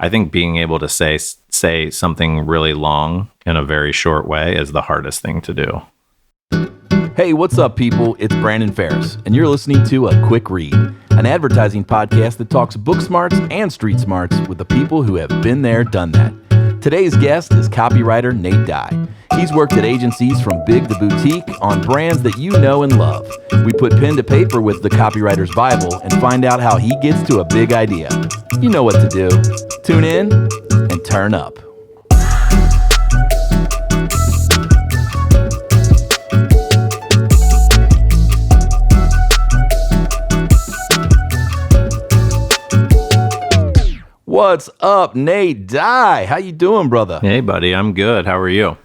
I think being able to say something really long in a very short way is the hardest thing to do. Hey, what's up, people? It's Brandon Ferris, and you're listening to A Quick Read, an advertising podcast that talks book smarts and street smarts with the people who have been there, done that. Today's guest is copywriter Nate Dye. He's worked at agencies from big to boutique on brands that you know and love. We put pen to paper with the Copywriter's Bible and find out how he gets to a big idea. You know what to do. Tune in and turn up. What's up, Nate Dye? How you doing, brother? Hey, buddy. I'm good. How are you?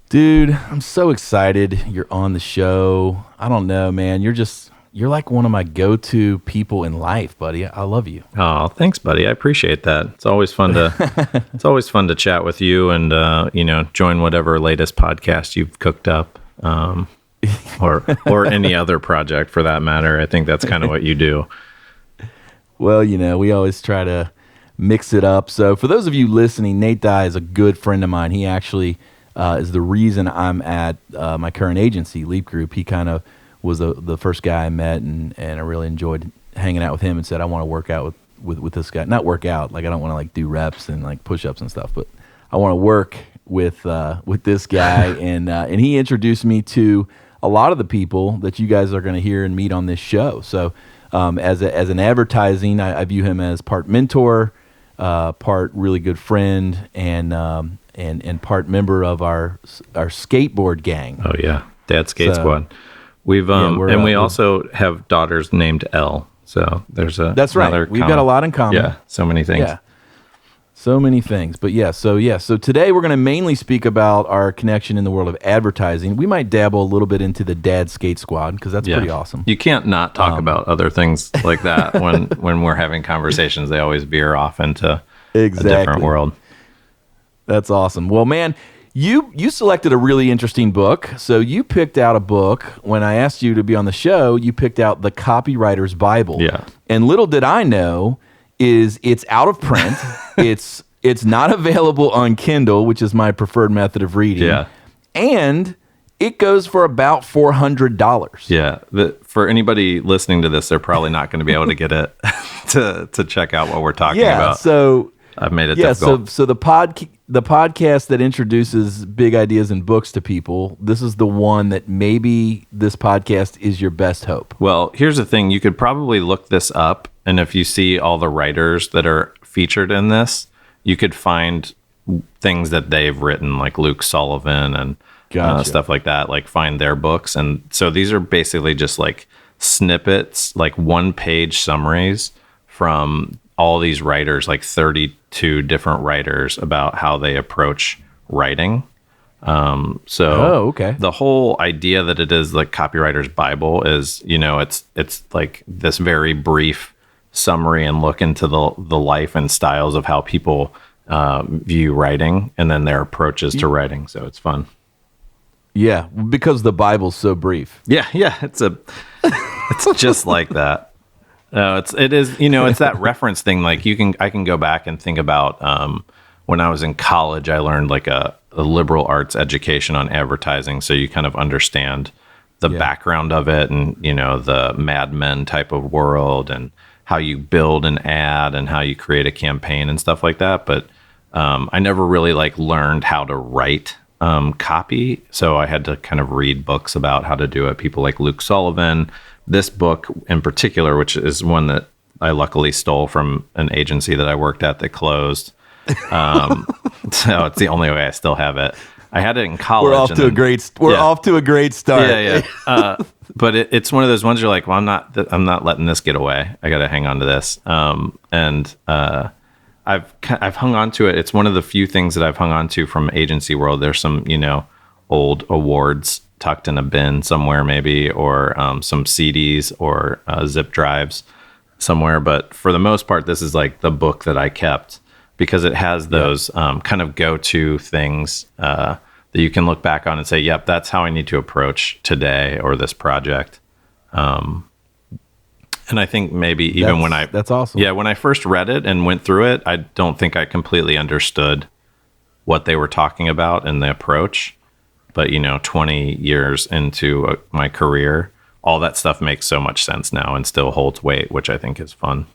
Dude, I'm so excited you're on the show. I don't know, man. You're like one of my go-to people in life, buddy. I love you. Oh, thanks, buddy. I appreciate that. It's always fun to chat with you and join whatever latest podcast you've cooked up, or any other project for that matter. I think that's kind of what you do. Well, we always try to mix it up. So for those of you listening, Nate Dye is a good friend of mine. He actually is the reason I'm at my current agency, Leap Group. He kind of was the first guy I met, and I really enjoyed hanging out with him and said, I want to work out with this guy. Not work out, like I don't want to like do reps and like push-ups and stuff, but I want to work with this guy. and he introduced me to a lot of the people that you guys are going to hear and meet on this show. So as an advertising, I view him as part mentor, part really good friend, and part member of our skateboard gang. Oh yeah, Dad Skate Squad. We've we also have daughters named Elle. So there's that's right. We've got a lot in common. Yeah, so many things. Yeah. So many things. But so today we're going to mainly speak about our connection in the world of advertising. We might dabble a little bit into the Dad Skate Squad because that's pretty awesome. You can't not talk about other things like that when we're having conversations. They always veer off into a different world. That's awesome. Well, man, you selected a really interesting book. So you picked out a book. When I asked you to be on the show, you picked out the Copywriter's Bible. Yeah. And little did I know is it's out of print. It's not available on Kindle, which is my preferred method of reading. Yeah. And it goes for about $400. Yeah. For anybody listening to this, they're probably not going to be able to get it to check out what we're talking about. So I've made it difficult. So the podcast that introduces big ideas and books to people, this is the one that maybe this podcast is your best hope. Well, here's the thing. You could probably look this up, and if you see all the writers that are featured in this, you could find things that they've written, like Luke Sullivan and stuff like that, like find their books. And so these are basically just like snippets, like one-page summaries from all these writers, like 32 different writers, about how they approach writing. Okay. The whole idea that it is like Copywriter's Bible is, it's like this very brief summary and look into the life and styles of how people view writing and then their approaches to writing. So it's fun. Yeah, because the Bible's so brief. Yeah, it's just like that. No, it is, it's that reference thing. Like I can go back and think about when I was in college, I learned like a liberal arts education on advertising. So you kind of understand the background of it and, the Mad Men type of world and how you build an ad and how you create a campaign and stuff like that. But I never really like learned how to write copy. So I had to kind of read books about how to do it. People like Luke Sullivan. This book in particular, which is one that I luckily stole from an agency that I worked at that closed. So it's the only way I still have it. I had it in college. We're off to a great start. Yeah. But it's one of those ones you're like, well, I'm not letting this get away. I got to hang on to this. I've hung on to it. It's one of the few things that I've hung on to from agency world. There's some, old awards tucked in a bin somewhere maybe, or some CDs or zip drives somewhere. But for the most part, this is like the book that I kept because it has those kind of go-to things that you can look back on and say, yep, that's how I need to approach today or this project. And I think maybe even that's awesome. Yeah, when I first read it and went through it, I don't think I completely understood what they were talking about and the approach. But, 20 years into my career, all that stuff makes so much sense now and still holds weight, which I think is fun.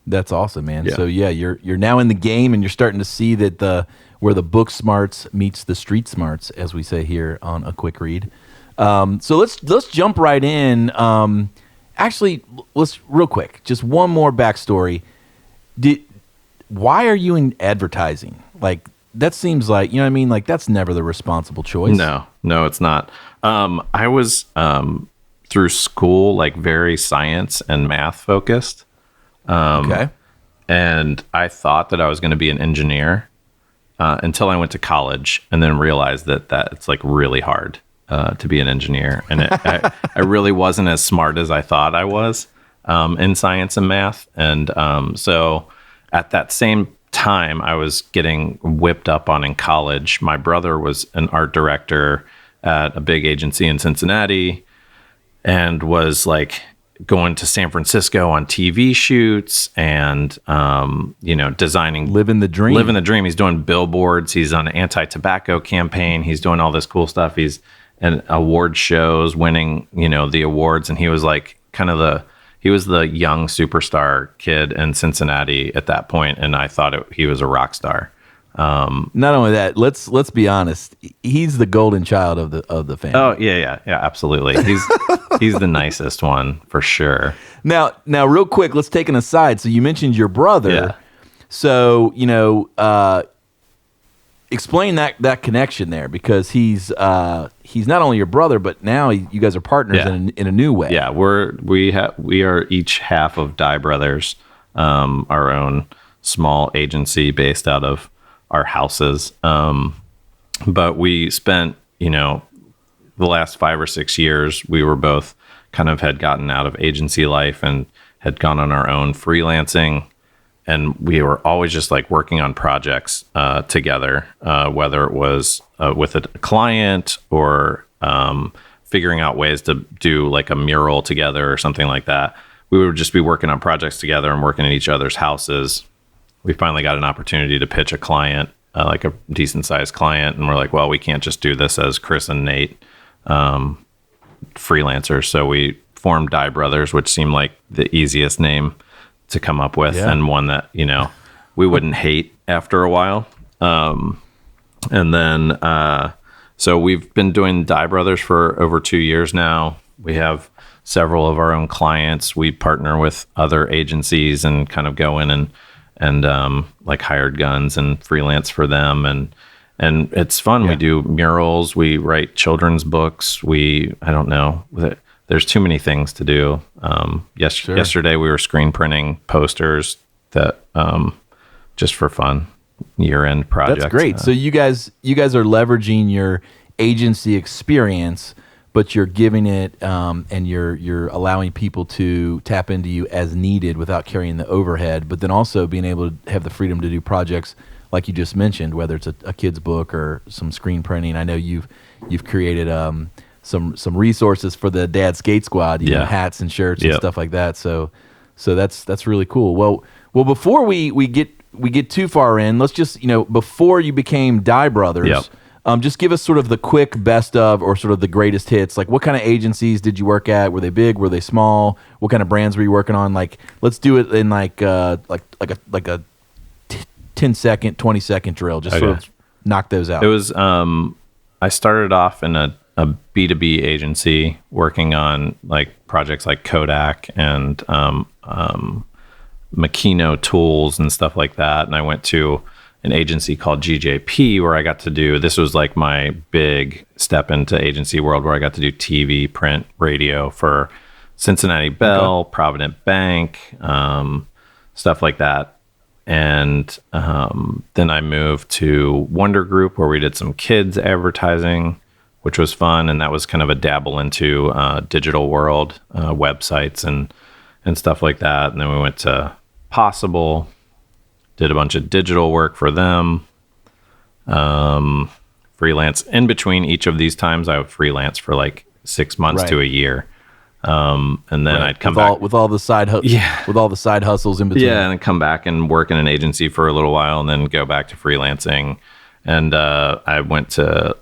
That's awesome, man. Yeah. So you're now in the game, and you're starting to see that where the book smarts meets the street smarts, as we say here on A Quick Read. So let's jump right in. Actually, let's real quick, just one more backstory. Why are you in advertising? Like, that seems like, what I mean? Like, that's never the responsible choice. No, it's not. I was through school, like very science and math focused. Okay. And I thought that I was going to be an engineer until I went to college, and then realized that it's like really hard to be an engineer. And I really wasn't as smart as I thought I was in science and math. And so at that same time, I was getting whipped up on in college. My brother was an art director at a big agency in Cincinnati and was like going to San Francisco on TV shoots and, designing. Living the dream. He's doing billboards. He's on an anti-tobacco campaign. He's doing all this cool stuff. He's in award shows, winning, the awards. And he was like he was the young superstar kid in Cincinnati at that point, and I thought he was a rock star. Not only that, let's be honest. He's the golden child of the family. Oh yeah, absolutely. He's the nicest one for sure. Now, real quick, let's take an aside. So you mentioned your brother. Yeah. So explain that connection there, because he's not only your brother, but now you guys are partners in a new way. Yeah, we are each half of Dye Brothers, our own small agency based out of our houses. But we spent, the last 5 or 6 years, we were both had gotten out of agency life and had gone on our own freelancing. And we were always just like working on projects together, whether it was with a client or figuring out ways to do like a mural together or something like that. We would just be working on projects together and working in each other's houses. We finally got an opportunity to pitch a client, like a decent sized client. And we're like, well, we can't just do this as Chris and Nate freelancers. So we formed Dye Brothers, which seemed like the easiest name to come up with, and one that we wouldn't hate after a while. And then so we've been doing Dye Brothers for over 2 years now. We have several of our own clients. We partner with other agencies and kind of go in and like hired guns and freelance for them, and it's fun. We do murals, we write children's books, I don't know, there's too many things to do. Yesterday we were screen printing posters that just for fun, year-end projects. That's great. So you guys are leveraging your agency experience, but you're giving it and you're allowing people to tap into you as needed without carrying the overhead, but then also being able to have the freedom to do projects like you just mentioned, whether it's a kid's book or some screen printing. I know you've created some resources for the Dad Skate Squad, you know, hats and shirts and stuff like that. So that's really cool. Well, before we get too far in, let's just, before you became Dye Brothers, just give us sort of the quick best of, or sort of the greatest hits. Like, what kind of agencies did you work at? Were they big? Were they small? What kind of brands were you working on? Like, let's do it in like a 10-second, 20-second drill. Just sort of knock those out. It was I started off in a B2B agency working on like projects like Kodak and Makino tools and stuff like that. And I went to an agency called GJP where I got to do, this was like my big step into agency world, where I got to do TV, print, radio for Cincinnati Bell, Provident Bank, stuff like that. And then I moved to Wonder Group, where we did some kids advertising, which was fun. And that was kind of a dabble into digital world, websites and stuff like that. And then we went to Possible, did a bunch of digital work for them, freelance. In between each of these times, I would freelance for like 6 months to a year. And then I'd come with back with all the side with all the side hustles in between. Yeah, and then come back and work in an agency for a little while, and then go back to freelancing. And I went to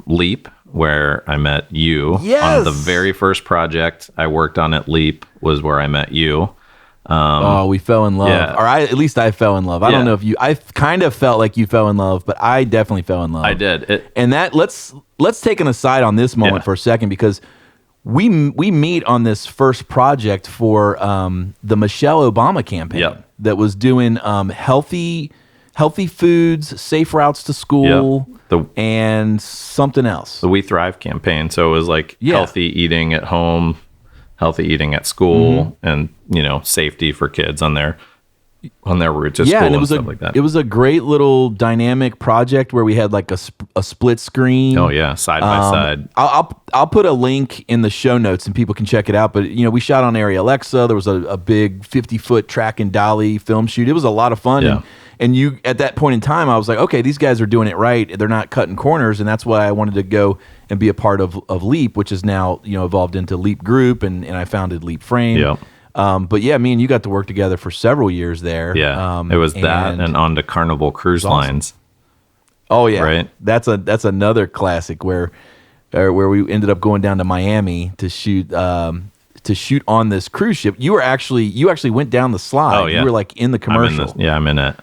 Leap, where I met you on the very first project I worked on at Leap. Was where I met you. We fell in love, Yeah. or at least I fell in love. I don't know if I kind of felt like you fell in love, but I definitely fell in love. I did. And that let's take an aside on this moment for a second, because we meet on this first project for the Michelle Obama campaign that was doing healthy foods, safe routes to school, and something else. The We Thrive campaign. So it was like healthy eating at home, healthy eating at school, and safety for kids on their route to school, and it was stuff like that. It was a great little dynamic project where we had like a split screen. Oh yeah, side by side. I'll put a link in the show notes and people can check it out. But we shot on Area Alexa. There was a big 50-foot track and dolly film shoot. It was a lot of fun. Yeah. And you, at that point in time, I was like, okay, these guys are doing it right. They're not cutting corners, and that's why I wanted to go and be a part of Leap, which is now evolved into Leap Group, and I founded Leap Frame. Yeah. But yeah, me and you got to work together for several years there. Yeah, it was that and on to Carnival Cruise Lines. Oh yeah, right. That's another classic where we ended up going down to Miami to shoot on this cruise ship. You actually went down the slide. Oh yeah, you were like in the commercial. I'm in it.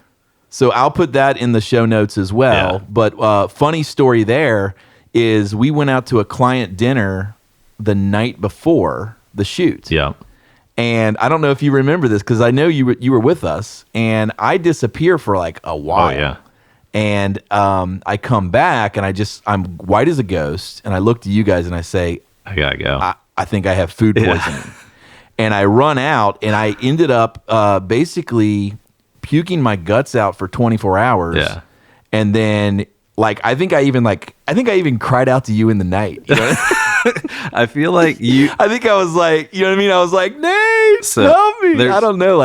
So I'll put that in the show notes as well. Yeah. But funny story there is we went out to a client dinner the night before the shoot. Yeah. And I don't know if you remember this, because I know you were with us, and I disappear for like a while. Oh yeah. And I come back, and I'm white as a ghost, and I look to you guys and I say, I gotta go. I think I have food poisoning. Yeah. And I run out, and I ended up basically puking my guts out for 24 hours. Yeah. And then I think I even cried out to you in the night. I feel like you. I think I was like, you know what I mean? I was like, Nate, help me. I don't know.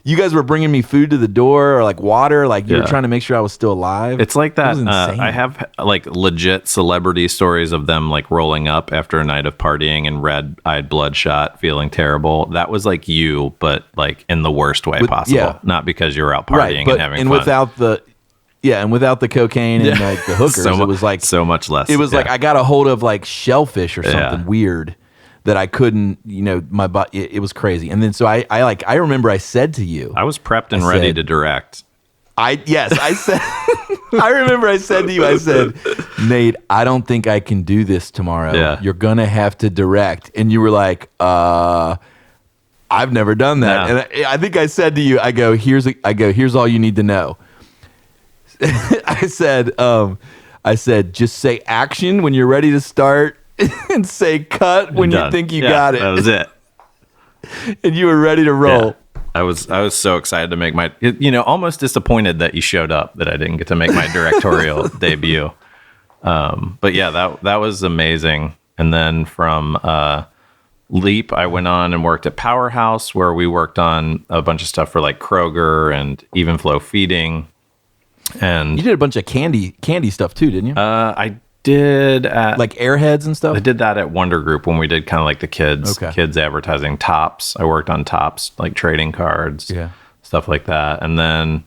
You guys were bringing me food to the door, or like water. Like you were trying to make sure I was still alive. It's like that. I have like legit celebrity stories of them like rolling up after a night of partying and red-eyed bloodshot, feeling terrible. That was like you, but like in the worst way possible. Yeah. Not because you were out partying and having fun. Without the cocaine and like the hookers, it was like so much less. It was like I got a hold of like shellfish or something weird that I couldn't, my body. It was crazy. And then so I remember I said to you, I was prepped and ready to direct. I said, I remember I said to you, I said, Nate, I don't think I can do this tomorrow. Yeah. You're gonna have to direct. And you were like, I've never done that. No. And I think I said to you, I go, here's all you need to know. I said, just say action when you're ready to start, and say cut when you think you got it. That was it. And you were ready to roll. Yeah. I was so excited to make my, almost disappointed that you showed up, that I didn't get to make my directorial debut. But yeah, that was amazing. And then from Leap, I went on and worked at Powerhouse, where we worked on a bunch of stuff for like Kroger and Evenflow Feeding. And you did a bunch of candy stuff too, didn't you? I did at like Airheads and stuff. I did that at Wonder Group when we did kind of like the kids advertising. Tops. I worked on Tops, like trading cards, stuff like that. And then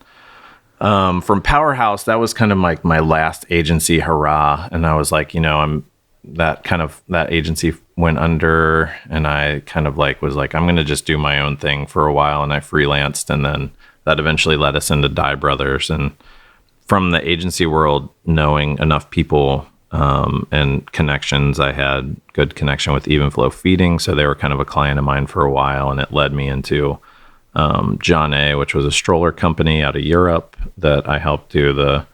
from Powerhouse, that was kind of like my last agency hurrah. And I was like, that agency went under, and I kind of like was like, I'm going to just do my own thing for a while. And I freelanced, and then that eventually led us into Dye Brothers. And from the agency world, knowing enough people and connections, I had good connection with Evenflow Feeding, so they were kind of a client of mine for a while, and it led me into John A., which was a stroller company out of Europe that I helped do the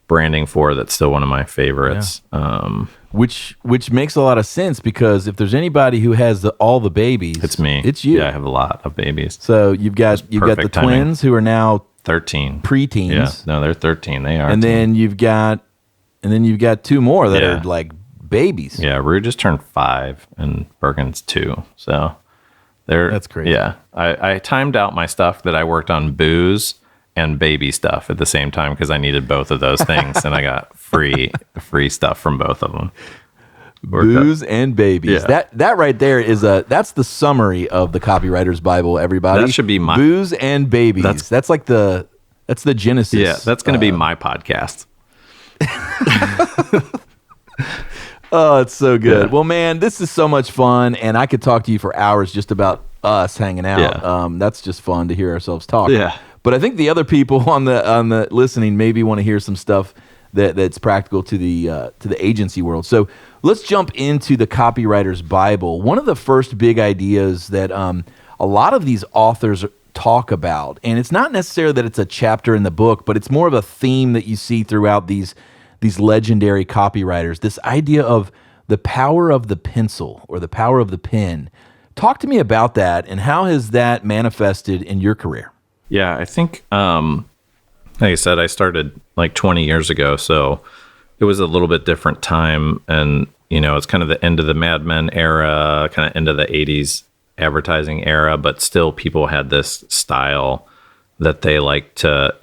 branding for. That's still one of my favorites. Yeah. Which makes a lot of sense, because if there's anybody who has all the babies, it's me. It's you. Yeah, I have a lot of babies. So you've got the timing. Twins who are now 13, preteens. Yeah, no, they're 13. They are. And then you've got two more that are like babies. Yeah, Rue just turned 5 and Bergen's 2. So that's crazy. Yeah, I timed out my stuff that I worked on booze and baby stuff at the same time, because I needed both of those things, and I got free stuff from both of them. Booze and babies. Yeah. That right there that's the summary of the Copywriter's Bible, everybody. That should be my booze and babies. That's the Genesis. Yeah, that's going to be my podcast. Oh, it's so good. Yeah. Well, man, this is so much fun, and I could talk to you for hours just about us hanging out. Yeah. That's just fun to hear ourselves talk. Yeah. But I think the other people on the listening maybe want to hear some stuff that's practical to the agency world. So let's jump into the Copywriter's Bible. One of the first big ideas that a lot of these authors talk about, and it's not necessarily that it's a chapter in the book, but it's more of a theme that you see throughout these legendary copywriters, this idea of the power of the pencil or the power of the pen. Talk to me about that, and how has that manifested in your career? Yeah, I think, like I said, I started like 20 years ago, so it was a little bit different time. And, it's kind of the end of the Mad Men era, kind of end of the 80s advertising era, but still people had this style that they like to,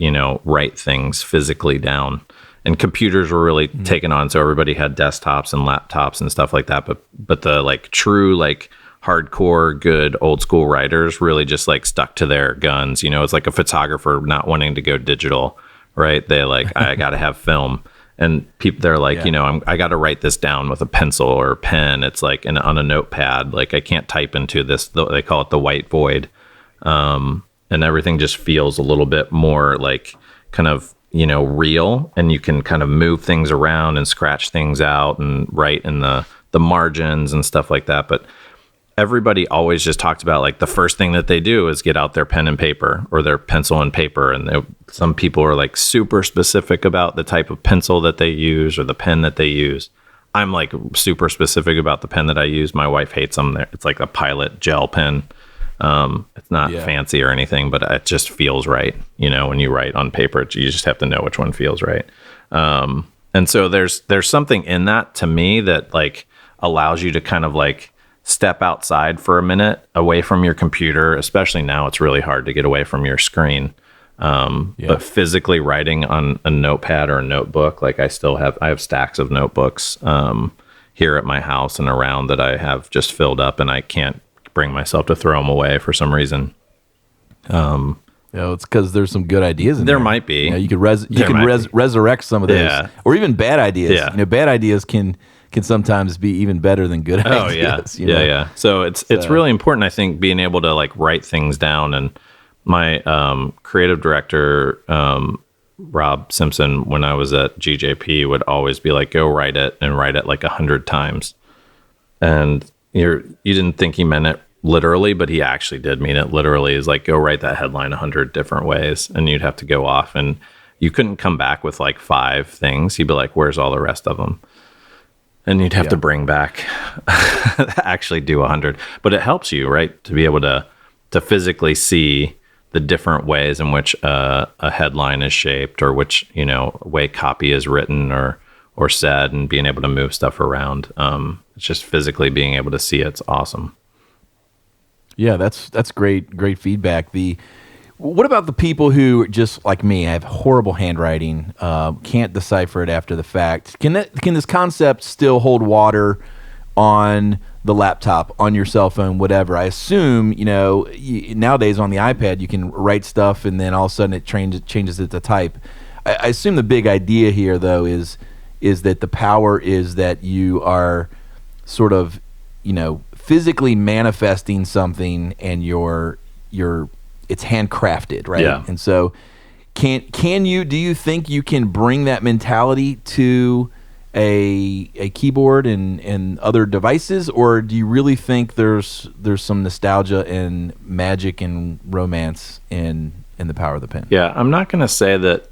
write things physically down. And computers were really taken on, so everybody had desktops and laptops and stuff like that. But the like true like hardcore good old school writers really just like stuck to their guns. It's like a photographer not wanting to go digital, right? They like I got to have film, and people they're like I got to write this down with a pencil or a pen. It's like on a notepad. Like I can't type into this. They call it the white void, and everything just feels a little bit more like kind of real, and you can kind of move things around and scratch things out and write in the margins and stuff like that. But everybody always just talks about like the first thing that they do is get out their pen and paper or their pencil and paper. And some people are like super specific about the type of pencil that they use or the pen that they use. I'm like super specific about the pen that I use. My wife hates them. It's like a Pilot gel pen. It's not fancy or anything, but it just feels right. When you write on paper, you just have to know which one feels right. And so there's something in that to me that like allows you to kind of like step outside for a minute away from your computer, especially now it's really hard to get away from your screen. But physically writing on a notepad or a notebook, like I have stacks of notebooks, here at my house and around that I have just filled up, and I can't bring myself to throw them away for some reason. It's because there's some good ideas in there. There might be. You could resurrect some of those, or even bad ideas. Yeah. Bad ideas can sometimes be even better than good ideas. Yeah. So it's really important, I think, being able to like write things down. And my creative director, Rob Simpson, when I was at GJP, would always be like, go write it, and write it like 100 times. And you didn't think he meant it literally, but he actually did mean it literally. Is like, go write that headline 100 different ways, and you'd have to go off, and you couldn't come back with like 5 things. He'd be like, where's all the rest of them? And you'd have to bring back, actually do 100. But it helps you, right, to be able to physically see the different ways in which a headline is shaped, or which way copy is written or said, and being able to move stuff around. It's just physically being able to see it's awesome. Yeah, that's great feedback. What about the people who, just like me, have horrible handwriting, can't decipher it after the fact? Can this concept still hold water on the laptop, on your cell phone, whatever? I assume, nowadays on the iPad you can write stuff and then all of a sudden it changes it to type. I assume the big idea here, though, is that the power is that you are sort of, physically manifesting something, and it's handcrafted, right? Yeah. And so do you think you can bring that mentality to a keyboard and other devices, or do you really think there's some nostalgia and magic and romance in the power of the pen? Yeah, I'm not going to say that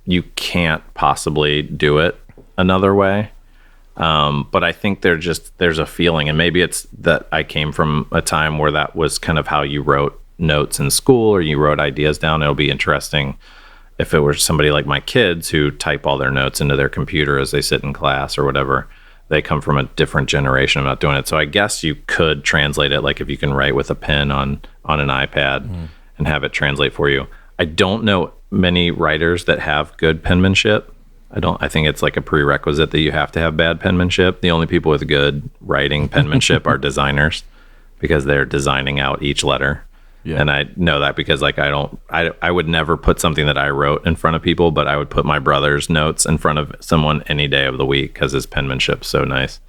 you can't possibly do it another way. But I think there's a feeling, and maybe it's that I came from a time where that was kind of how you wrote notes in school, or you wrote ideas down. It'll be interesting if it were somebody like my kids who type all their notes into their computer as they sit in class or whatever. They come from a different generation of not doing it. So I guess you could translate it, like if you can write with a pen on an iPad and have it translate for you. I don't know many writers that have good penmanship. I think it's like a prerequisite that you have to have bad penmanship. The only people with good writing penmanship are designers, because they're designing out each letter. Yeah. And I know that because like I would never put something that I wrote in front of people, but I would put my brother's notes in front of someone any day of the week because his penmanship's so nice.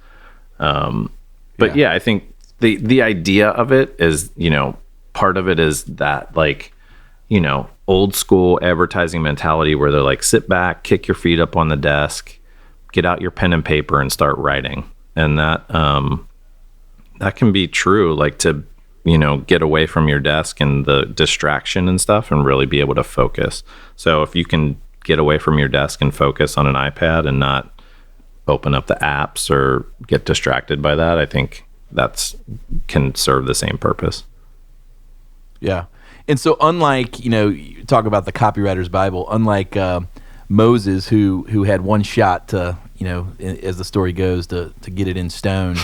But yeah, I think the idea of it is, you know, part of it is that, like, you know, old school advertising mentality where they're like, sit back, kick your feet up on the desk, get out your pen and paper and start writing. And that can be true, like, to, you know, get away from your desk and the distraction and stuff and really be able to focus. So if you can get away from your desk and focus on an iPad and not open up the apps or get distracted by that, I think that's can serve the same purpose. Yeah. And so unlike, you know, you talk about the copywriter's Bible, unlike Moses, who had one shot to, you know, as the story goes, to get it in stone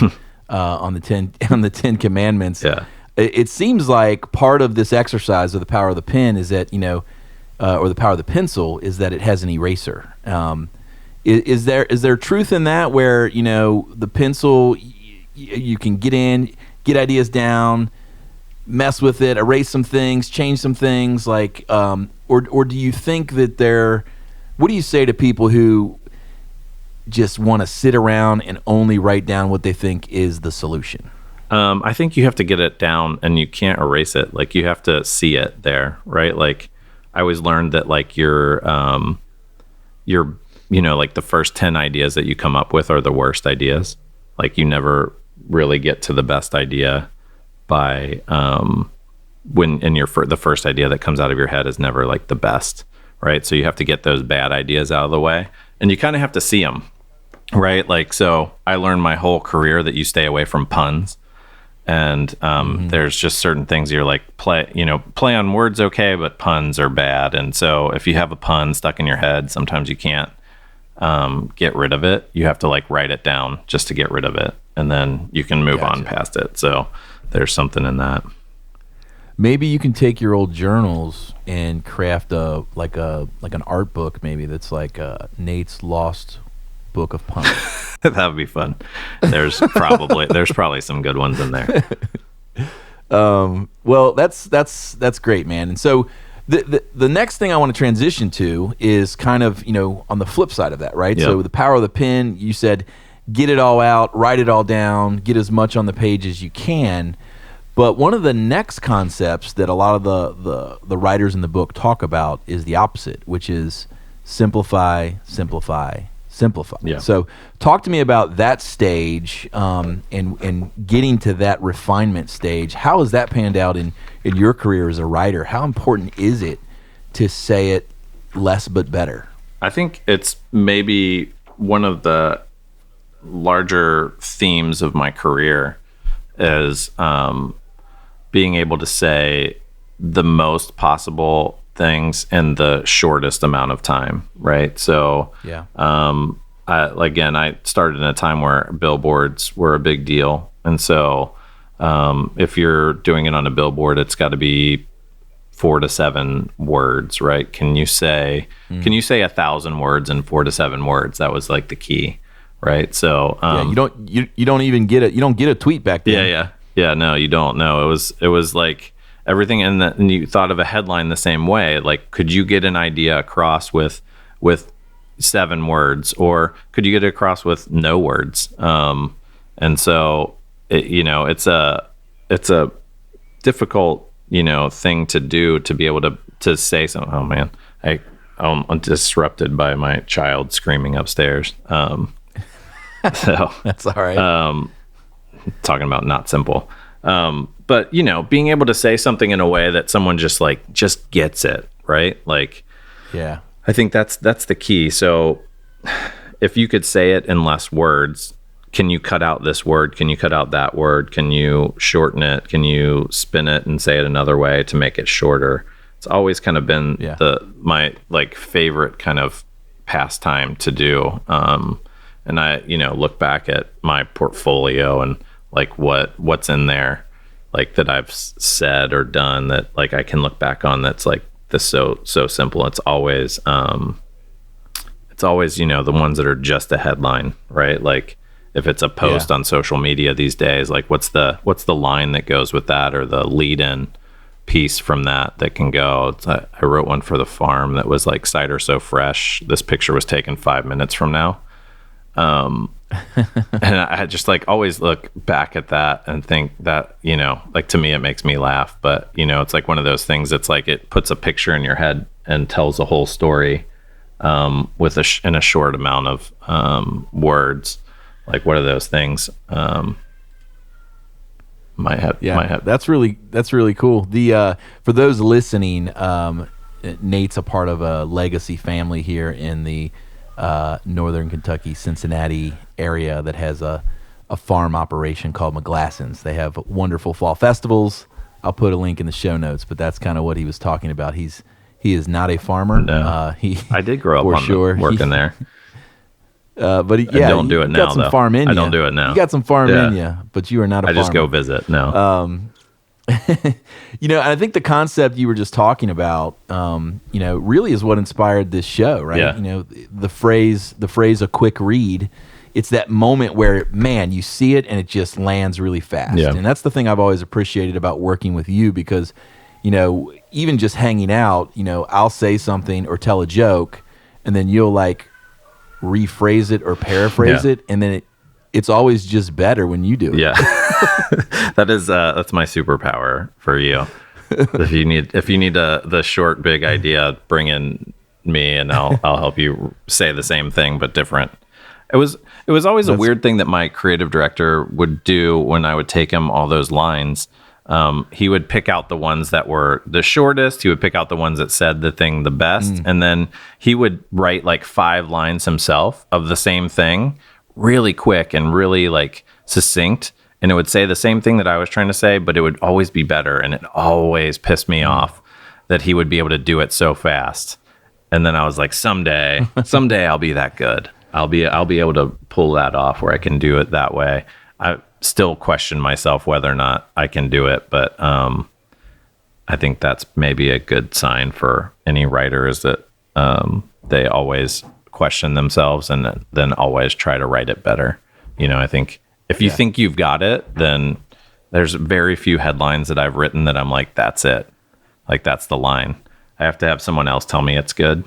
on the 10 Commandments. Yeah. It seems like part of this exercise of the power of the pen is that, you know, or the power of the pencil is that it has an eraser. Is there truth in that, where, you know, the pencil, you can get ideas down, mess with it, erase some things, change some things, like, or do you think that what do you say to people who just want to sit around and only write down what they think is the solution? I think you have to get it down and you can't erase it. Like, you have to see it there, right? Like, I always learned that, like, your, you know, like the first 10 ideas that you come up with are the worst ideas. Like, you never really get to the best idea by, the first idea that comes out of your head is never like the best, right? So you have to get those bad ideas out of the way, and you kind of have to see them, right? Like, so I learned my whole career that you stay away from puns. And there's just certain things you're like, play on words okay, but puns are bad. And so if you have a pun stuck in your head, sometimes you can't get rid of it. You have to, like, write it down just to get rid of it, and then you can move on past it. So there's something in that. Maybe you can take your old journals and craft an art book, maybe that's like Nate's Lost Book of Puns. That would be fun. There's probably some good ones in there. Well, that's great, man. And so the next thing I want to transition to is kind of, you know, on the flip side of that, right? Yep. So the power of the pen, you said, get it all out, write it all down, get as much on the page as you can. But one of the next concepts that a lot of the writers in the book talk about is the opposite, which is simplify, simplify, simplify. Yeah. So talk to me about that stage, and getting to that refinement stage. How has that panned out in your career as a writer? How important is it to say it less but better? I think it's maybe one of the larger themes of my career is being able to say the most possible things in the shortest amount of time, right? So yeah. I started in a time where billboards were a big deal, and so if you're doing it on a billboard, it's got to be 4 to 7 words, right? Can you say 1,000 words in 4 to 7 words? That was like the key, right? So you don't even get it. You don't get a tweet back then. Yeah. No, you don't. No, it was like everything in that, and you thought of a headline the same way. Like, could you get an idea across with 7 words, or could you get it across with no words? And so it's a difficult thing to do, to be able to say something. Oh man, I'm disrupted by my child screaming upstairs. So that's all right. Talking about not simple. But being able to say something in a way that someone just gets it, right? Like, yeah, I think that's the key. So if you could say it in less words, can you cut out this word? Can you cut out that word? Can you shorten it? Can you spin it and say it another way to make it shorter? It's always kind of been my favorite kind of pastime to do. And I, look back at my portfolio and what's in there, that I've said or done that I can look back on. That's this so simple. It's always it's always, the ones that are just a headline, right? Like if it's a post on social media these days, like what's the line that goes with that, or the lead in piece from that can go. I wrote one for the farm that was like, cider so fresh, this picture was taken 5 minutes from now. And I just like always look back at that and think that, like to me, it makes me laugh, but it's like one of those things that's like, it puts a picture in your head and tells a whole story, with in a short amount of, words. Like what are those things? Might have. That's really cool. The, for those listening, Nate's a part of a legacy family here in the, Northern Kentucky, Cincinnati area that has a farm operation called McGlasson's. They have wonderful fall festivals. I'll put a link in the show notes, but that's kind of what he was talking about. He is not a farmer. No. I did grow up working there. But I don't do it now. Got some farm in you. I don't do it now. You got some farm in you, but you are not a farmer. I just go visit. No. I think the concept you were just talking about, really is what inspired this show, right? Yeah. The phrase, a quick read, it's that moment where, man, you see it and it just lands really fast. Yeah. And that's the thing I've always appreciated about working with you, because, even just hanging out, I'll say something or tell a joke, and then you'll like rephrase it or paraphrase it, and then it's always just better when you do it. Yeah. That's my superpower for you. If you need the short big idea, bring in me and I'll help you say the same thing but different. It was always a weird thing that my creative director would do when I would take him all those lines. He would pick out the ones that were the shortest. He would pick out the ones that said the thing the best. And then he would write like 5 lines himself of the same thing really quick and really like succinct. And it would say the same thing that I was trying to say, but it would always be better. And it always pissed me off that he would be able to do it so fast. And then I was like, someday I'll be that good. I'll be able to pull that off where I can do it that way. I still question myself whether or not I can do it, but I think that's maybe a good sign for any writer, is that they always question themselves and then always try to write it better. I think if you think you've got it, then there's very few headlines that I've written that I'm like, that's it. Like, that's the line. I have to have someone else tell me it's good.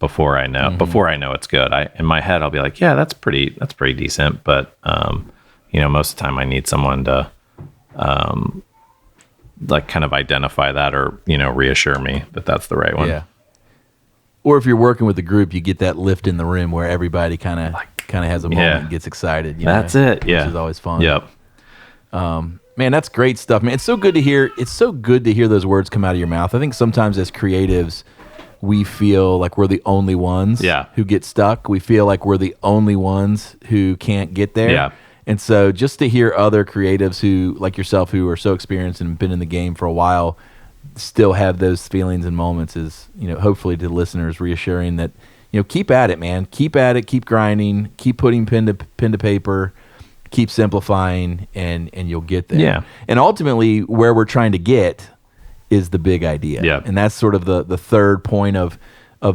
Before I know it's good. In my head, I'll be like, yeah, that's pretty decent. But, most of the time I need someone to, like kind of identify that or, reassure me that that's the right one. Yeah. Or if you're working with a group, you get that lift in the room where everybody kind of has a moment and gets excited. That's it. Yeah. Which is always fun. Yep. Man, that's great stuff, man. It's so good to hear those words come out of your mouth. I think sometimes as creatives, we feel like we're the only ones who get stuck. We feel like we're the only ones who can't get there. Yeah. And so just to hear other creatives who, like yourself, who are so experienced and been in the game for a while, still have those feelings and moments is, hopefully to listeners reassuring that, keep at it, man. Keep at it, keep grinding, keep putting pen to paper, keep simplifying, and you'll get there. Yeah. And ultimately, where we're trying to get is the big idea. Yeah. And that's sort of the third point of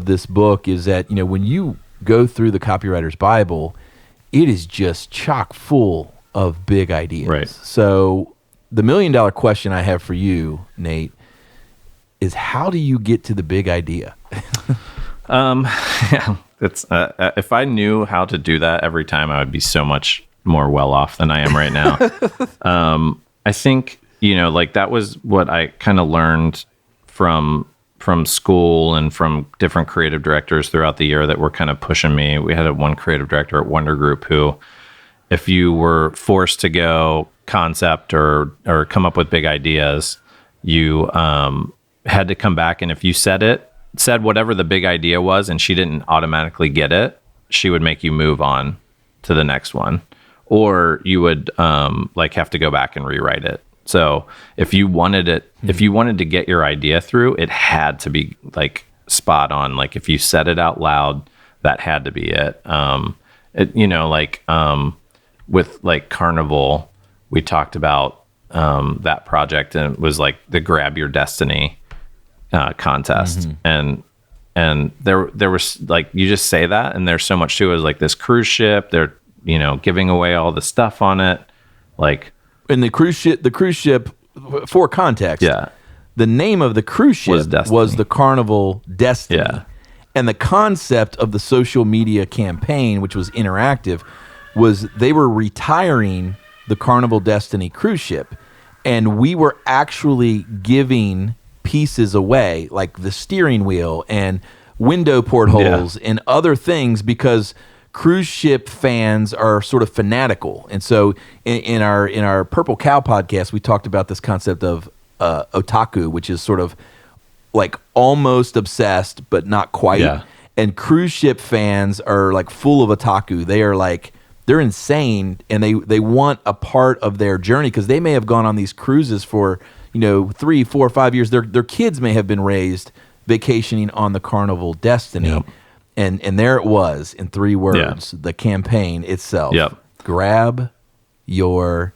this book, is that, when you go through the Copywriter's Bible, it is just chock full of big ideas. Right. So the $1 million question I have for you, Nate, is how do you get to the big idea? It's if I knew how to do that every time, I would be so much more well off than I am right now. I think, like that was what I kind of learned from school and from different creative directors throughout the year that were kind of pushing me. We had one creative director at Wonder Group who, if you were forced to go concept or come up with big ideas, you had to come back, and if you said whatever the big idea was and she didn't automatically get it, she would make you move on to the next one, or you would have to go back and rewrite it. So if you wanted to get your idea through, it had to be like spot on. Like if you said it out loud, that had to be it. With like Carnival, we talked about that project, and it was like the Grab Your Destiny contest. And And there was like, you just say that, and there's so much to it. It was like this cruise ship, they're, giving away all the stuff on it. Like, and the cruise ship, for context, the name of the cruise ship was the Carnival Destiny. Yeah. And the concept of the social media campaign, which was interactive, was they were retiring the Carnival Destiny cruise ship. And we were actually giving pieces away, like the steering wheel and window portholes and other things, because cruise ship fans are sort of fanatical. And so in our Purple Cow podcast, we talked about this concept of otaku, which is sort of like almost obsessed, but not quite. Yeah. And cruise ship fans are like full of otaku. They are like, they're insane, and they want a part of their journey, because they may have gone on these cruises for 3, 4, 5 years. Their kids may have been raised vacationing on the Carnival Destiny. Yep. And there it was in 3 words, the campaign itself. Yep. Grab your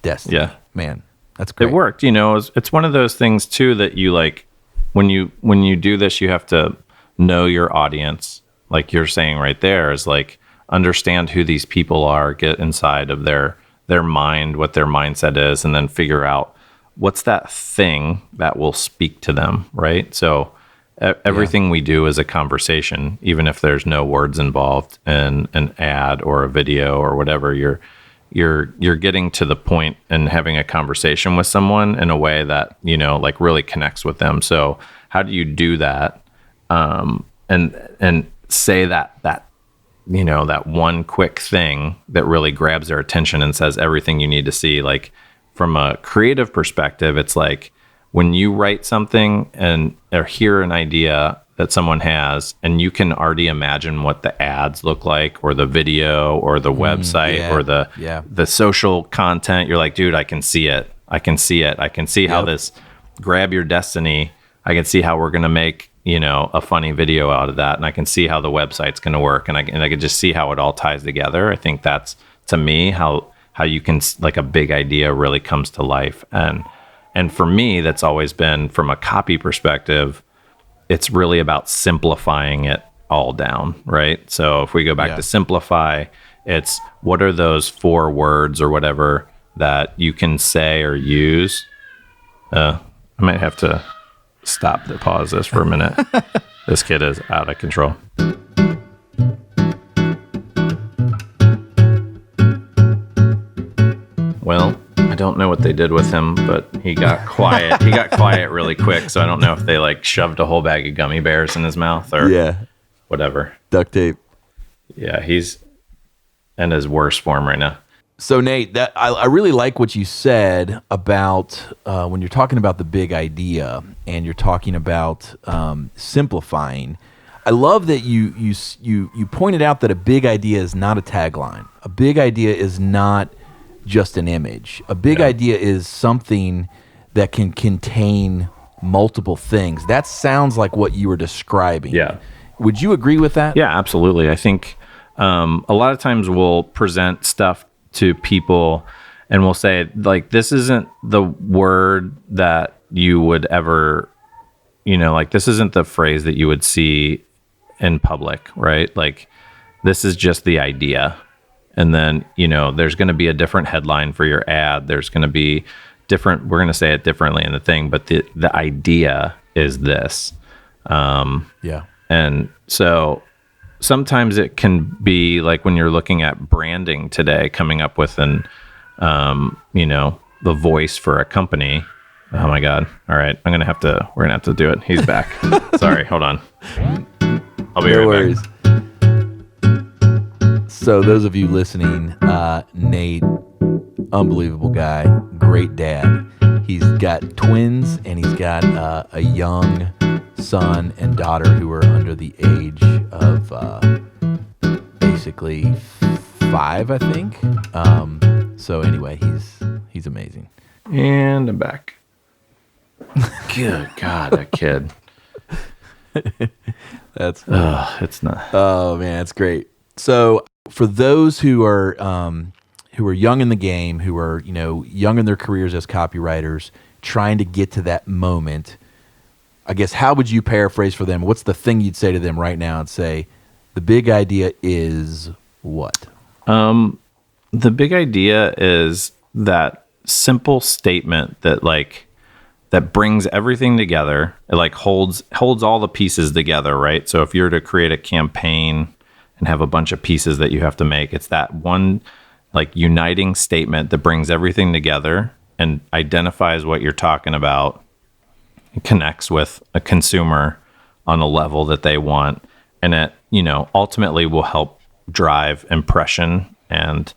destiny. Yeah. Man, that's great. It worked. It's one of those things too that you like, when you do this, you have to know your audience. Like you're saying right there, is like, understand who these people are, get inside of their mind, what their mindset is, and then figure out what's that thing that will speak to them, right? So everything we do is a conversation, even if there's no words involved in an ad or a video or whatever. You're getting to the point and having a conversation with someone in a way that like really connects with them. So how do you do that, and say that that one quick thing that really grabs their attention and says everything you need to see? Like, from a creative perspective, it's like when you write something or hear an idea that someone has, and you can already imagine what the ads look like, or the video, or the website, or the social content. You're like, dude, I can see it. I can see how this Grab Your Destiny, I can see how we're going to make, a funny video out of that. And I can see how the website's going to work. And I can just see how it all ties together. I think that's, to me, how you can, like, a big idea really comes to life. And for me, that's always been, from a copy perspective, it's really about simplifying it all down, right? So if we go back to simplify, it's what are those 4 words or whatever that you can say or use. I might have to pause this for a minute. This kid is out of control. Well, I don't know what they did with him, but he got quiet. He got quiet really quick, so I don't know if they like shoved a whole bag of gummy bears in his mouth or whatever. Duct tape. Yeah, he's in his worst form right now. So Nate, I really like what you said about when you're talking about the big idea and you're talking about simplifying. I love that you pointed out that a big idea is not a tagline. A big idea is not just an image. A big idea is something that can contain multiple things. That sounds like what you were describing. Yeah. Would you agree with that? Yeah, absolutely. I think a lot of times we'll present stuff to people and we'll say, like, this isn't the word that you would ever, like, this isn't the phrase that you would see in public, right? Like, this is just the idea. And then, there's going to be a different headline for your ad. There's going to be different, we're going to say it differently in the thing, but the idea is this. And so sometimes it can be like when you're looking at branding today, coming up with the voice for a company. Oh my God. All right. we're going to have to do it. He's back. Sorry. Hold on. I'll be right back. So those of you listening, Nate, unbelievable guy, great dad. He's got twins and he's got a young son and daughter who are under the age of basically 5, I think. So anyway, he's amazing. And I'm back. Good God, that kid. It's not. Oh man, that's great. So for those who are young in the game, who are young in their careers as copywriters, trying to get to that moment, I guess, how would you paraphrase for them? What's the thing you'd say to them right now and say, the big idea is what? The big idea is that simple statement that that brings everything together. It holds all the pieces together, right? So if you're to create a campaign and have a bunch of pieces that you have to make, it's that one uniting statement that brings everything together and identifies what you're talking about, and connects with a consumer on a level that they want, and it ultimately will help drive impression and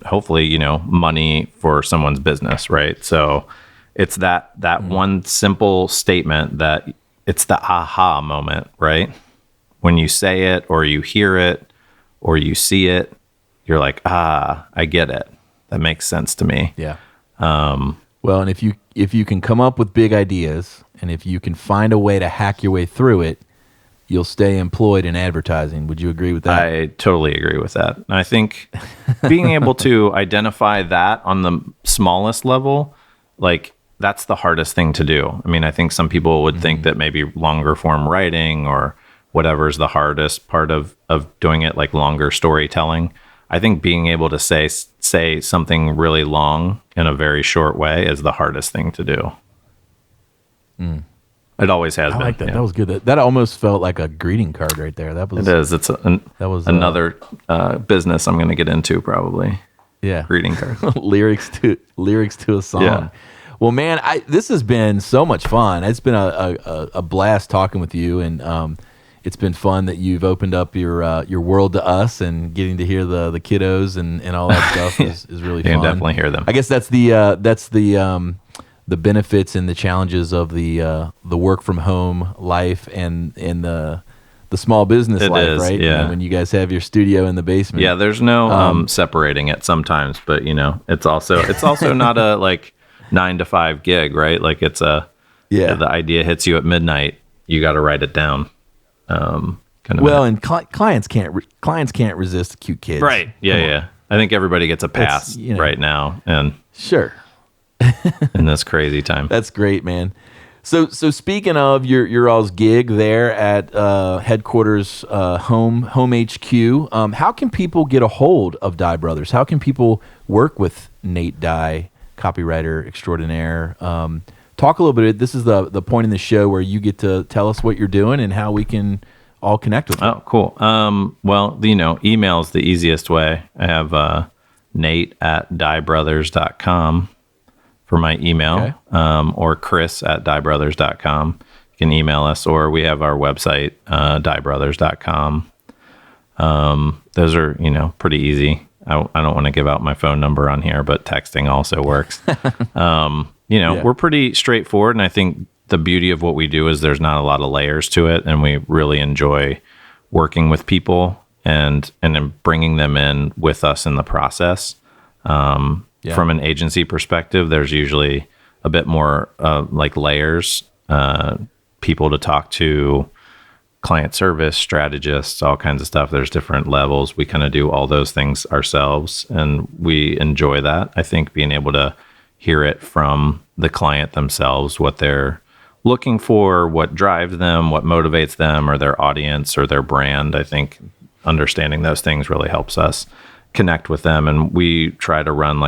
hopefully money for someone's business, right? So it's that one simple statement that it's the aha moment, right? When you say it or you hear it or you see it, you're like, I get it. That makes sense to me. Yeah. Well, and if you can come up with big ideas, and if you can find a way to hack your way through it, you'll stay employed in advertising. Would you agree with that? I totally agree with that. And I think being able to identify that on the smallest level, that's the hardest thing to do. I mean, I think some people would think that maybe longer form writing or whatever is the hardest part of doing it, like longer storytelling. I think being able to say something really long in a very short way is the hardest thing to do. It always has been. I like that. Yeah. That was good. That almost felt like a greeting card right there. That was. It is. It's another business I'm going to get into probably. Yeah. Greeting card. lyrics to a song. Yeah. Well, man, this has been so much fun. It's been a blast talking with you, and it's been fun that you've opened up your world to us, and getting to hear the kiddos and all that stuff is really fun. You can definitely hear them. I guess that's the benefits and the challenges of the work from home life and the small business life, right? Yeah. When you guys have your studio in the basement. Yeah, there's no separating it sometimes, but it's also not a 9 to 5 gig, right? It's the idea hits you at midnight, you got to write it down. Clients can't resist cute kids, right? Yeah. I think everybody gets a pass right now, and sure. in this crazy time. That's great, man. So speaking of your all's gig there at headquarters, home HQ, how can people get a hold of Dye Brothers? How can people work with Nate Dye, copywriter extraordinaire? Talk a little bit. This is the point in the show where you get to tell us what you're doing and how we can all connect with you. Oh, cool. Well, email is the easiest way. I have Nate@dyebrothers.com for my email, or Chris@dyebrothers.com. You can email us, or we have our website, dyebrothers.com. Those are, pretty easy. I don't want to give out my phone number on here, but texting also works. We're pretty straightforward, and I think the beauty of what we do is there's not a lot of layers to it, and we really enjoy working with people and then bringing them in with us in the process. From an agency perspective, there's usually a bit more layers, people to talk to, client service, strategists, all kinds of stuff. There's different levels. We kind of do all those things ourselves, and we enjoy that. I think being able to hear it from the client themselves, what they're looking for, what drives them, what motivates them, or their audience or their brand. I think understanding those things really helps us connect with them. And we try to run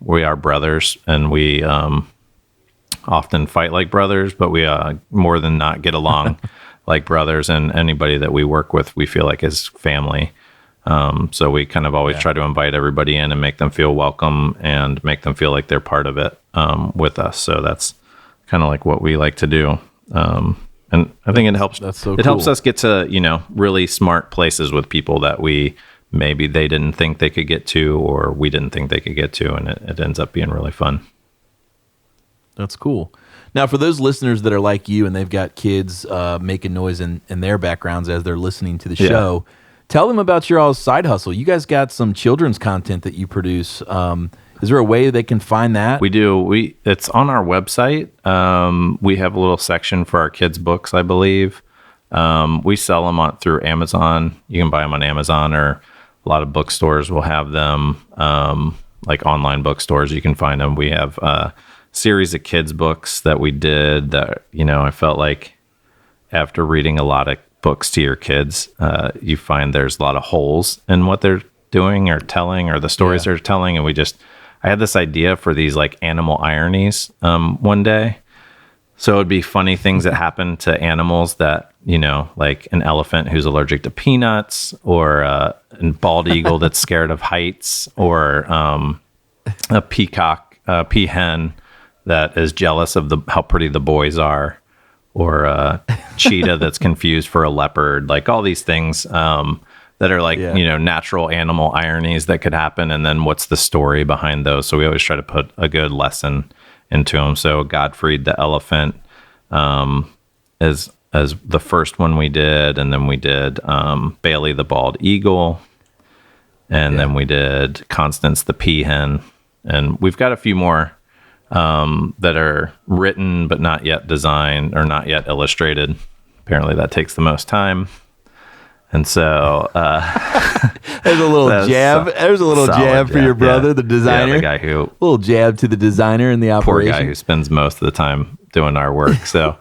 we are brothers, and we often fight like brothers, but we more than not get along like brothers, and anybody that we work with, we feel like is family. So we kind of always try to invite everybody in and make them feel welcome and make them feel like they're part of it with us. So that's kind of like what we like to do. And I think it helps. That's so it cool. helps us get to, really smart places with people that maybe they didn't think they could get to, or we didn't think they could get to. And it ends up being really fun. That's cool. Now, for those listeners that are like you and they've got kids making noise in their backgrounds as they're listening to the show, tell them about your all's side hustle. You guys got some children's content that you produce. Is there a way they can find that? We do. It's on our website. We have a little section for our kids' books, I believe. We sell them through Amazon. You can buy them on Amazon, or a lot of bookstores will have them, like online bookstores. You can find them. We have series of kids books that we did that, I felt like after reading a lot of books to your kids, you find there's a lot of holes in what they're doing or telling or the stories they're telling. And I had this idea for these like animal ironies one day. So it'd be funny things that happen to animals that, like an elephant who's allergic to peanuts, or a bald eagle that's scared of heights, or a peahen that is jealous of how pretty the boys are, or a cheetah that's confused for a leopard, like all these things that are like, natural animal ironies that could happen. And then what's the story behind those? So we always try to put a good lesson into them. So Gottfried the elephant as the first one we did, and then we did Bailey the bald eagle, and then we did Constance the peahen, and we've got a few more that are written but not yet designed or not yet illustrated. Apparently that takes the most time. And so there's a little jab. There's a little jab for your brother, the designer. The guy who little jab to the designer in the operation. Poor guy who spends most of the time doing our work. So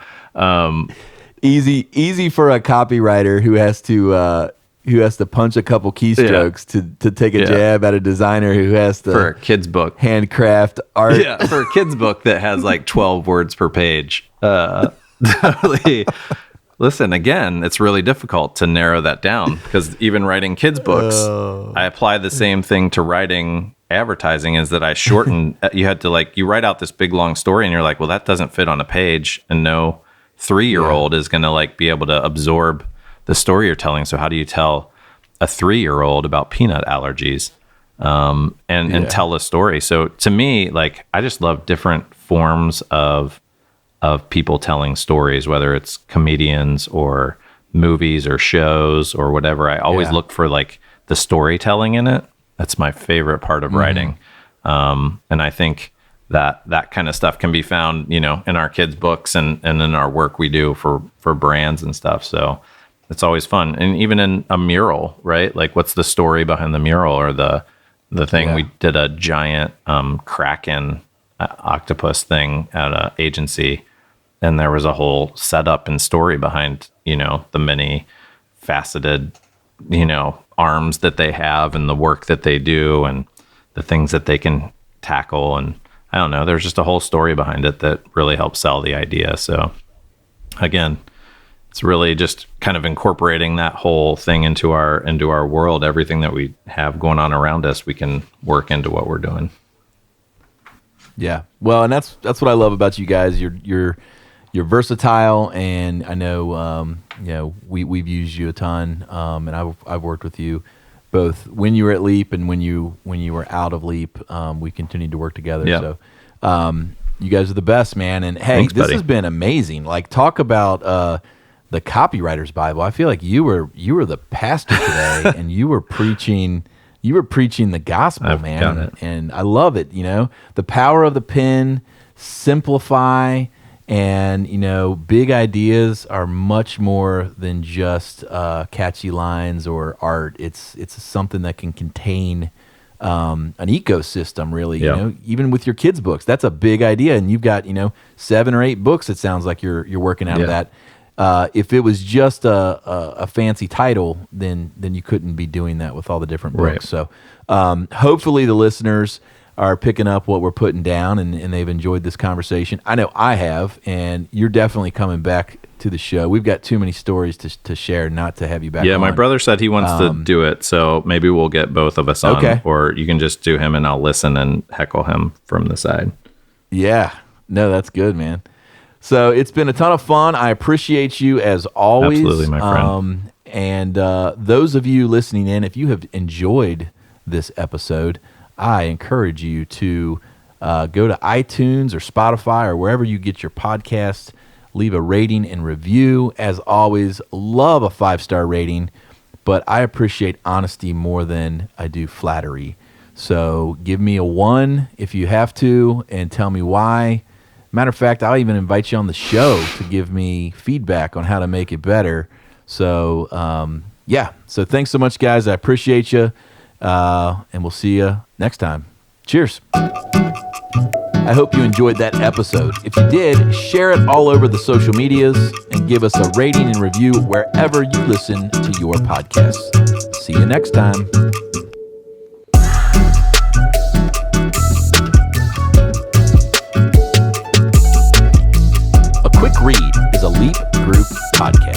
easy for a copywriter who has to punch a couple keystrokes to take a jab at a designer who has to, for a kid's book, handcraft art. Yeah, for a kid's book that has like 12 words per page. Totally. Listen, again, it's really difficult to narrow that down, because even writing kids' books, I apply the same thing to writing advertising, is that I shorten. You had to you write out this big long story and you're like, well, that doesn't fit on a page, and no 3-year-old is going to be able to absorb the story you're telling. So how do you tell a 3-year-old about peanut allergies and tell a story? So to me, I just love different forms of people telling stories, whether it's comedians or movies or shows or whatever. I always look for the storytelling in it. That's my favorite part of writing. And I think that kind of stuff can be found, in our kids' books and in our work we do for brands and stuff. So it's always fun. And even in a mural, right? What's the story behind the mural, or the thing? We did a giant kraken octopus thing at an agency. And there was a whole setup and story behind, the many faceted, arms that they have, and the work that they do, and the things that they can tackle. And I don't know, there's just a whole story behind it that really helps sell the idea. So again, it's really just kind of incorporating that whole thing into our world. Everything that we have going on around us, we can work into what we're doing. Yeah. Well, and that's what I love about you guys. You're versatile, and I know we've used you a ton, and I've worked with you both when you were at Leap and when you were out of Leap. We continued to work together. Yeah. So you guys are the best, man. And hey, Thanks, this buddy. has been amazing. Talk about the Copywriter's Bible. I feel like you were the pastor today, and you were preaching the gospel, man. Got it. And I love it. The power of the pen, simplify. And, big ideas are much more than just catchy lines or art. It's something that can contain an ecosystem, really. Yeah. Even with your kids' books, that's a big idea. And you've got, 7 or 8 books, it sounds like you're working out of that. If it was just a fancy title, then you couldn't be doing that with all the different books. Right. So hopefully the listeners are picking up what we're putting down, and they've enjoyed this conversation. I know I have, and you're definitely coming back to the show. We've got too many stories to share not to have you back on. My brother said he wants to do it, so maybe we'll get both of us on. Okay. Or you can just do him and I'll listen and heckle him from the side. Yeah. No, that's good, man. So it's been a ton of fun. I appreciate you as always. Absolutely, my friend. And those of you listening in, if you have enjoyed this episode, I encourage you to go to iTunes or Spotify or wherever you get your podcasts, leave a rating and review. As always, love a 5-star rating, but I appreciate honesty more than I do flattery. So give me a 1 if you have to, and tell me why. Matter of fact, I'll even invite you on the show to give me feedback on how to make it better. So, So thanks so much, guys. I appreciate you. And we'll see you next time. Cheers. I hope you enjoyed that episode. If you did, share it all over the social medias and give us a rating and review wherever you listen to your podcasts. See you next time. A Quick Read is a Leap Group podcast.